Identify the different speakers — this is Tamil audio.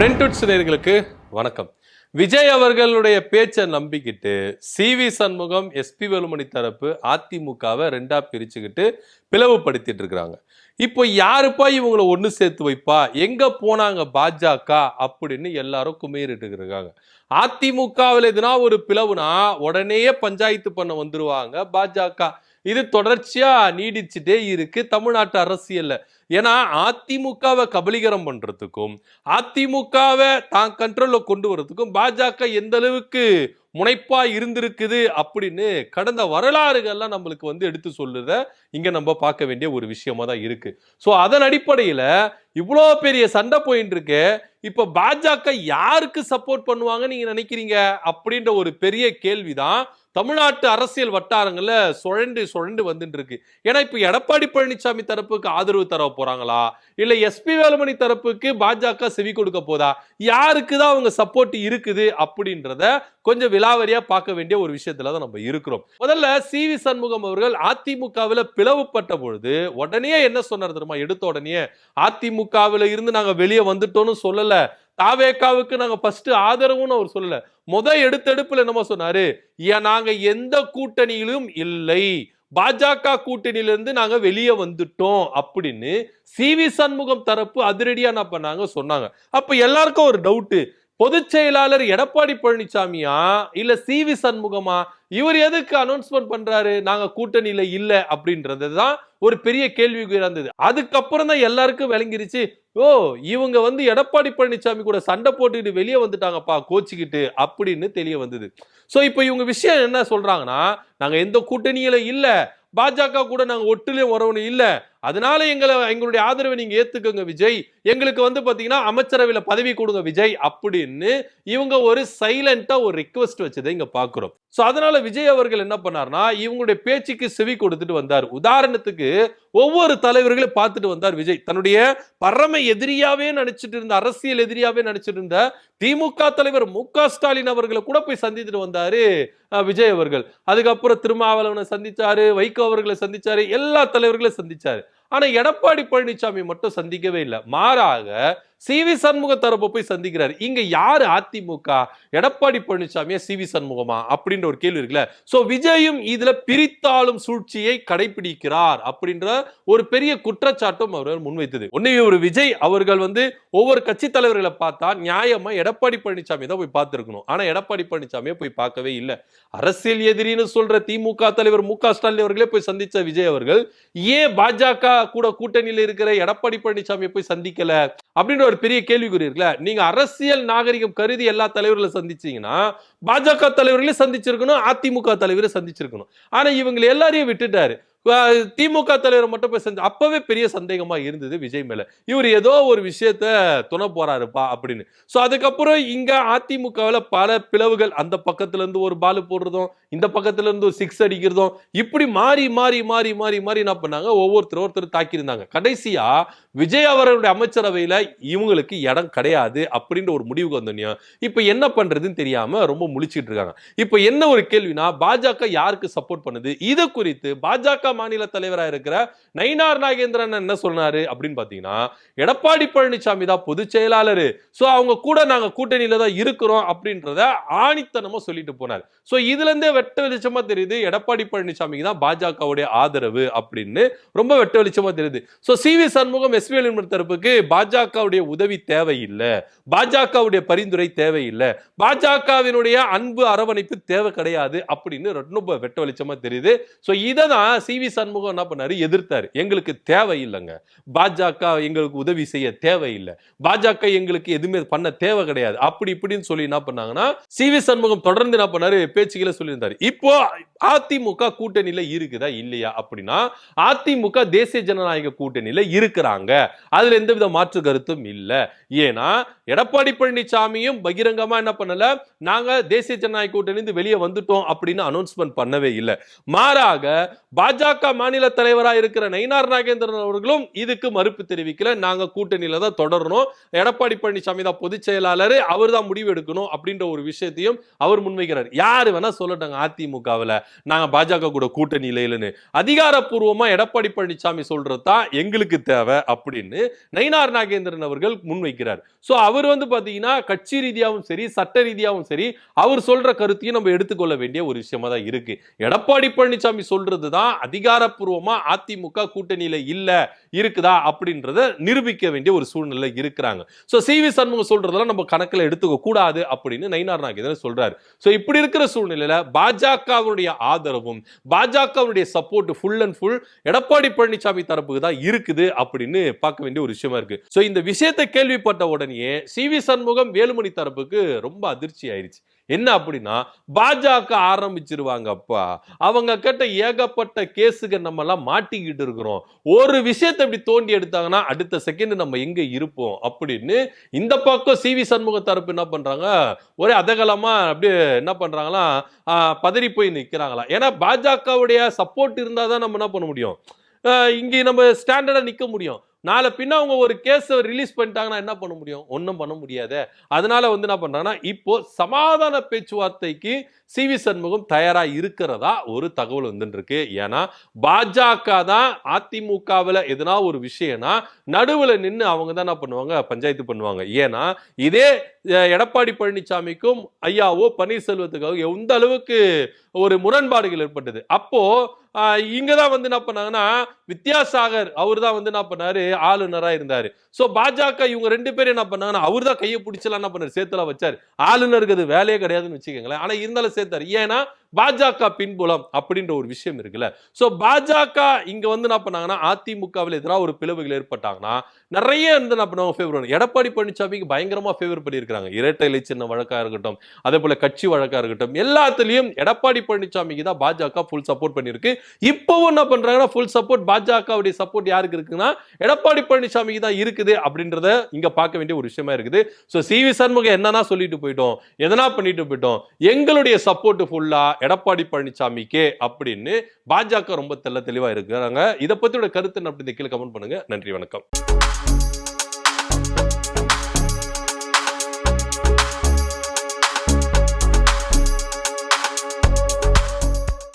Speaker 1: பிரெண்ட்வுட்ஸ் நேயர்களுக்கு வணக்கம். விஜய் அவர்களுடைய பேச்சை நம்பிக்கிட்டு சி.வி. சண்முகம், எஸ்.பி. வேலுமணி தரப்பு அதிமுகவை ரெண்டா பிரிச்சுக்கிட்டு பிளவுபடுத்திட்டு இருக்கிறாங்க. இப்போ யாருப்பா இவங்களை ஒன்று சேர்த்து வைப்பா, எங்க போனாங்க பாஜக அப்படின்னு எல்லாரும் குமையிட்டு இருக்காங்க. அதிமுகவில் எதுனா ஒரு பிளவுனா உடனேயே பஞ்சாயத்து பண்ண வந்துருவாங்க பாஜக. இது தொடர்ச்சியா நீடிச்சுட்டே இருக்கு தமிழ்நாட்டு அரசியல்ல. ஏன்னா அதிமுகவை கபலீகரம் பண்றதுக்கும் அதிமுகவை தான் கண்ட்ரோல்ல கொண்டு வரதுக்கும் பாஜக எந்த அளவுக்கு முனைப்பா இருந்திருக்குது அப்படின்னு கடந்த வரலாறுகள்லாம் நம்மளுக்கு எடுத்து சொல்லுத இங்க நம்ம பார்க்க வேண்டிய ஒரு விஷயமா தான் இருக்கு. சோ அதன் அடிப்படையில இவ்வளோ பெரிய சண்டை போயிட்டு இருக்கு. இப்ப பாஜக யாருக்கு சப்போர்ட் பண்ணுவாங்க நீங்க நினைக்கிறீங்க அப்படின்ற ஒரு பெரிய கேள்விதான் தமிழ்நாட்டு அரசியல் வட்டாரங்கள்ல சுழண்டு வந்துட்டு இருக்கு. ஏன்னா இப்ப எடப்பாடி பழனிசாமி தரப்புக்கு ஆதரவு தர போறாங்களா, இல்ல எஸ்.பி. வேலுமணி தரப்புக்கு பாஜக செவி கொடுக்க போதா, யாருக்குதான் அவங்க சப்போர்ட் இருக்குது அப்படின்றத கொஞ்சம் விலாவரியா பார்க்க வேண்டிய ஒரு விஷயத்துல தான் நம்ம இருக்கிறோம். முதல்ல சி.வி. சண்முகம் அவர்கள் அதிமுகவில் பிளவுபட்ட பொழுது உடனே என்ன சொன்னார் தெரியுமா? எடுத்த உடனே அதிமுகவில் இருந்து நாங்க வெளியே வந்துட்டோம்னு சொல்லல, தாவேகாவுக்கு நாங்க ஃபர்ஸ்ட் ஆதரவுன்னு அவர் சொல்லல. எடுத்தெடுப்புல என்னமோ சொன்னாரு, நாங்க எந்த கூட்டணியிலும் இல்லை, பாஜக கூட்டணியிலிருந்து நாங்க வெளியே வந்துட்டோம் அப்படின்னு சி.வி. சண்முகம் தரப்பு அதிரடியா என்ன பண்ணாங்க சொன்னாங்க. அப்ப எல்லாருக்கும் ஒரு டவுட், பொதுச் செயலாளர் எடப்பாடி பழனிசாமியா இல்ல சி.வி. சண்முகமா? இவர் எதுக்கு அனௌன்ஸ்மெண்ட் பண்றாரு நாங்க கூட்டணியில இல்ல அப்படின்றதுதான் ஒரு பெரிய கேள்வி இருந்தது. அதுக்கப்புறம் தான் எல்லாருக்கும் விளங்கிருச்சு, ஓ இவங்க எடப்பாடி பழனிசாமி கூட சண்டை போட்டுக்கிட்டு வெளியே வந்துட்டாங்கப்பா கோச்சிக்கிட்டு அப்படின்னு தெரிய வந்தது. சோ இப்போ இவங்க விஷயம் என்ன சொல்றாங்கன்னா, நாங்க எந்த கூட்டணியில இல்ல, பாஜக கூட நாங்க ஒட்டுலயும் வரவணும் இல்ல, அதனால எங்களுடைய ஆதரவை நீங்க ஏத்துக்கோங்க விஜய், எங்களுக்கு பாத்தீங்கன்னா அமைச்சரவையில பதவி கொடுங்க விஜய் அப்படின்னு இவங்க ஒரு சைலண்டா ஒரு ரிக்வெஸ்ட் வச்சதை இங்க பாக்குறோம். சோ அதனால விஜய் அவர்கள் என்ன பண்ணார்னா இவங்களுடைய பேச்சுக்கு செவி கொடுத்துட்டு வந்தார். உதாரணத்துக்கு ஒவ்வொரு தலைவர்களையும் பார்த்துட்டு வந்தார் விஜய். தன்னுடைய பரம எதிரியாவே நினைச்சிட்டு இருந்த, அரசியல் எதிரியாவே நினைச்சிட்டு இருந்த திமுக தலைவர் மு.க. ஸ்டாலின் அவர்களை கூட போய் சந்தித்துட்டு வந்தாரு விஜய் அவர்கள். அதுக்கப்புறம் திருமாவளவனை சந்திச்சாரு, வைகோ அவர்களை சந்திச்சாரு, எல்லா தலைவர்களையும் சந்திச்சாரு. ஆனா எடப்பாடி பழனிசாமி மட்டும் சந்திக்கவே இல்லை. மாறாக சி.வி. சண்முக தரப்பு போய் சந்திக்கிறாரு. இங்க யாரு அதிமுக, எடப்பாடி பழனிசாமியா சி.வி. சண்முகமா அப்படின்ற ஒரு கேள்வி இருக்குல்ல. சோ விஜயும் இதுல பிரித்தாளும் சூழ்ச்சியை கடைபிடிக்கிறார் அப்படின்ற ஒரு பெரிய குற்றச்சாட்டும் அவர்கள் முன்வைத்தது. ஒன்னு ஒரு விஜய் அவர்கள் ஒவ்வொரு கட்சி தலைவர்களை பார்த்தா நியாயமா எடப்பாடி பழனிசாமி தான் போய் பார்த்திருக்கணும். ஆனா எடப்பாடி பழனிசாமியை போய் பார்க்கவே இல்லை. அரசியல் எதிரின்னு சொல்ற திமுக தலைவர் மு.க. ஸ்டாலின் அவர்களே போய் சந்திச்ச விஜய் அவர்கள் ஏன் பாஜக கூட கூட்டணியில் இருக்கிற எடப்பாடி பழனிசாமியை போய் சந்திக்கல அப்படின்ற ஒரு பெரிய கேள்விக்குறி இருக்குல்ல. நீங்க அரசியல் நாகரிகம் கருதி எல்லா தலைவர்களை சந்திச்சீங்கன்னா பாஜக தலைவர்களே சந்திச்சிருக்கணும், அதிமுக தலைவரை சந்திச்சிருக்கணும். ஆனா இவங்களை எல்லாரையும் விட்டுட்டாரு. திமுக தலைவர் மட்டும் போய் செஞ்சு அப்பவே பெரிய சந்தேகமா இருந்தது விஜய் மேல, இவர் ஏதோ ஒரு விஷயத்த துணை போறாருப்பா அப்படின்னு. சோ அதுக்கப்புறம் இங்க அதிமுகவில் பல பிளவுகள், அந்த பக்கத்துல இருந்து ஒரு பால் போடுறதும், இந்த பக்கத்துல இருந்து ஒரு சிக்ஸ் அடிக்கிறதும், இப்படி மாறி மாறி மாறி மாறி மாறி என்ன பண்ணாங்க, ஒவ்வொருத்தர் தாக்கி இருந்தாங்க. கடைசியா விஜய் அவர்களுடைய அமைச்சரவையில இவங்களுக்கு இடம் கிடையாது அப்படின்ற ஒரு முடிவுக்கு வந்தோம். இப்ப என்ன பண்றதுன்னு தெரியாம ரொம்ப முழிச்சிட்டு இருக்காங்க. இப்ப என்ன ஒரு கேள்வினா, பாஜக யாருக்கு சப்போர்ட் பண்ணுது? இது குறித்து பாஜக மாநில தலைவராக இருக்கிற நயினார் நாகேந்திரன் என்ன சொன்னாரு அப்படின்னு பாத்தீங்கன்னா, எடப்பாடி பழனிசாமி தான் பொதுச் செயலாளர், சோ அவங்க கூட நாங்க கூட்டணியில தான் இருக்கிறோம் அப்படின்றத ஆணித்தனமா சொல்லிட்டு போனார். சோ இதுல இருந்தே வெட்ட வெளிச்சமா தெரியுது எடப்பாடி பழனிசாமிக்கு தான் பாஜகவுடைய ஆதரவு அப்படின்னு ரொம்ப வெட்ட வெளிச்சமா தெரியுது. So C V. Shanmugam, S P. Velumani தரப்புக்கு பாஜகவுடைய உதவி தேவையில்லை, பாஜகவுடைய பரிந்துரை தேவையில்லை, பாஜகவினுடைய அன்பு அரவணைப்பு தேவை கிடையாது அப்படின்னு ரொம்ப வெட்ட வெளிச்சமா தெரியுது. சோ இததான் சி.வி. சண்முகம் என்ன பண்ணாரு, எதிர்த்தாரு. எங்களுக்கு தேவையில்லைங்க, பாஜக எங்களுக்கு உதவி செய்ய தேவையில்லை, பாஜக எங்களுக்கு எதுவுமே பண்ண தேவை கிடையாது அப்படி இப்படின்னு சொல்லி என்ன பண்ணாங்கன்னா சி.வி. சண்முகம் தொடர்ந்து என்ன பண்ணாரு, பேச்சுக்களை சொல்லியிருந்தாரு. இப்போ அதிமுக கூட்டணியில இருக்குதா இல்லையா அப்படின்னா, அதிமுக தேசிய ஜனநாயக கூட்டணியில இருக்கிறாங்க, அதுல எந்தவித மாற்று கருத்தும் இல்ல. ஏன்னா எடப்பாடி பழனிசாமியும் பகிரங்கமா என்ன பண்ணல, நாங்க தேசிய ஜனநாயக கூட்டணியிலிருந்து வெளியே வந்துட்டோம் அப்படின்னு அனௌன்ஸ்மெண்ட் பண்ணவே இல்லை. மாறாக பாஜக மாநில தலைவராக இருக்கிற நயினார் நாகேந்திரன் அவர்களும் இதுக்கு மறுப்பு தெரிவிக்கல, நாங்க கூட்டணியில தான் தொடரணும், எடப்பாடி பழனிசாமி தான் பொதுச் செயலாளர், அவர் தான் முடிவு எடுக்கணும் அப்படின்ற ஒரு விஷயத்தையும் அவர் முன்வைக்கிறார். யாரு வேணா சொல்லட்டாங்க அதிமுகவில், நாங்க பாஜக கூட கூட்டணியில இல்லைன்னு அதிகாரப்பூர்வமா எடப்பாடி பழனிசாமி சொல்றது தான் எங்களுக்கு தேவை அப்படின்னு நயினார் நாகேந்திரன் அவர்கள் முன்வைக்கிறார். சோ அவர் பாத்தீங்கன்னா கட்சி ரீதியாகவும் சரி சட்ட ரீதியாகவும் சரி அவர் சொல்ற கருத்தையும் நம்ம எடுத்துக்கொள்ள வேண்டிய ஒரு விஷயமா தான் இருக்கு. எடப்பாடி பழனிசாமி சொல்றதுதான் அதிகாரப்பூர்வமா அதிமுக கூட்டணியில இல்ல இருக்குதா அப்படின்றத நிரூபிக்க வேண்டிய ஒரு சூழ்நிலை இருக்கிறாங்க. So C V. சண்முகம் சொல்றதெல்லாம் நம்ம கணக்குல எடுத்துக்க கூடாது அப்படின்னு நயினார் நாகேந்திரன் சொல்றாரு. சோ இப்படி இருக்கிற சூழ்நிலையில பாஜகவுடைய ஆதரவும் பாஜகவுடைய support full and full Edappadi Palaniswami தரப்புக்கு தான் இருக்குது அப்படின்னு பார்க்க வேண்டிய ஒரு விஷயமா இருக்கு. சோ இந்த விஷயத்தை கேள்விப்பட்ட உடனே சி.வி. சண்முகம் வேலுமணி தரப்புக்கு ரொம்ப அதிர்ச்சி ஆயிடுச்சு. என்ன அப்படின்னா பாஜக ஆரம்பிச்சிருவாங்க அப்பா, அவங்க கிட்ட ஏகப்பட்ட கேஸுக்கு நம்ம எல்லாம் மாட்டிக்கிட்டு இருக்கிறோம், ஒரு விஷயத்தை இப்படி தோண்டி எடுத்தாங்கன்னா அடுத்த செகண்ட் நம்ம எங்க இருப்போம் அப்படின்னு இந்த பக்கம் சி.வி. சண்முக தரப்பு என்ன பண்றாங்க, ஒரே அதகலமா அப்படியே என்ன பண்றாங்களா, பதறி போய் நிக்கிறாங்களா. ஏன்னா பாஜகவுடைய சப்போர்ட் இருந்தாதான் நம்ம என்ன பண்ண முடியும், இங்க நம்ம ஸ்டாண்டர்டா நிக்க முடியும். நாளை பின்ன அவங்க ஒரு கேஸ் ரிலீஸ் பண்ணிட்டாங்கன்னா என்ன பண்ண முடியும், ஒன்றும் பண்ண முடியாது. அதனால என்ன பண்றாங்கன்னா இப்போ சமாதான பேச்சுவார்த்தைக்கு சி.வி. சண்முகம் தயாரா இருக்கிறதா ஒரு தகவல் இருக்கு. ஏன்னா பாஜக தான் அதிமுகவில் எதனா ஒரு விஷயம்னா நடுவில் நின்று அவங்க தான் என்ன பண்ணுவாங்க, பஞ்சாயத்து பண்ணுவாங்க. ஏன்னா இதே எடப்பாடி பழனிசாமிக்கும் ஐயாவோ பன்னீர்செல்வத்துக்காக எந்த அளவுக்கு ஒரு முரண்பாடுகள் ஏற்பட்டது. அப்போ இங்கதான் என்ன பண்ணாங்கன்னா வித்யாசாகர் அவர் தான் என்ன பண்ணாரு, ஆளுநரா இருந்தாரு. சோ பாஜக இவங்க ரெண்டு பேரும் என்ன பண்ணாங்கன்னா அவர் தான் கையை பிடிச்சலாம் என்ன பண்ணாரு, சேர்த்துல வச்சாரு. ஆளுநருக்கு அது வேலையே கிடையாதுன்னு வச்சுக்கோங்களேன். ஆனா இருந்தாலும் சேர்த்தாரு. ஏன்னா பாஜக பின்புலம் அப்படின்ற ஒரு விஷயம் இருக்குல்ல. சோ பாஜக இங்க என்ன பண்ணாங்கன்னா அதிமுகவில் எதிராக ஒரு பிளவுகள் ஏற்பட்டாங்கன்னா நிறைய என்ன பண்ணுவாங்க, ஃபேவர். எடப்பாடி பழனிசாமிக்கு பயங்கரமா ஃபேவர் பண்ணியிருக்காங்க. இரட்டை இலை சின்ன வழக்கா இருக்கட்டும், அதே போல கட்சி வழக்கா இருக்கட்டும், எல்லாத்துலயும் எடப்பாடி பழனிசாமிக்கு தான் பாஜக ஃபுல் சப்போர்ட் பண்ணிருக்கு. இப்பவும் என்ன பண்றாங்கன்னா ஃபுல் சப்போர்ட் பாஜகவுடைய சப்போர்ட் யாருக்கு இருக்குன்னா எடப்பாடி பழனிசாமிக்கு தான் இருக்குது அப்படின்றத இங்க பார்க்க வேண்டிய ஒரு விஷயமா இருக்குது. So C V. சண்முகம் என்னன்னா சொல்லிட்டு போயிட்டோம், எதனா பண்ணிட்டு போயிட்டோம், எங்களுடைய சப்போர்ட் ஃபுல்லா எடப்பாடி பழனிசாமிக்கே அப்படின்னு பாஜக ரொம்ப தெளிவா இருக்கிறாங்க. இதை பத்தியோட கருத்து அப்படி கீழே கமெண்ட் பண்ணுங்க. நன்றி, வணக்கம்.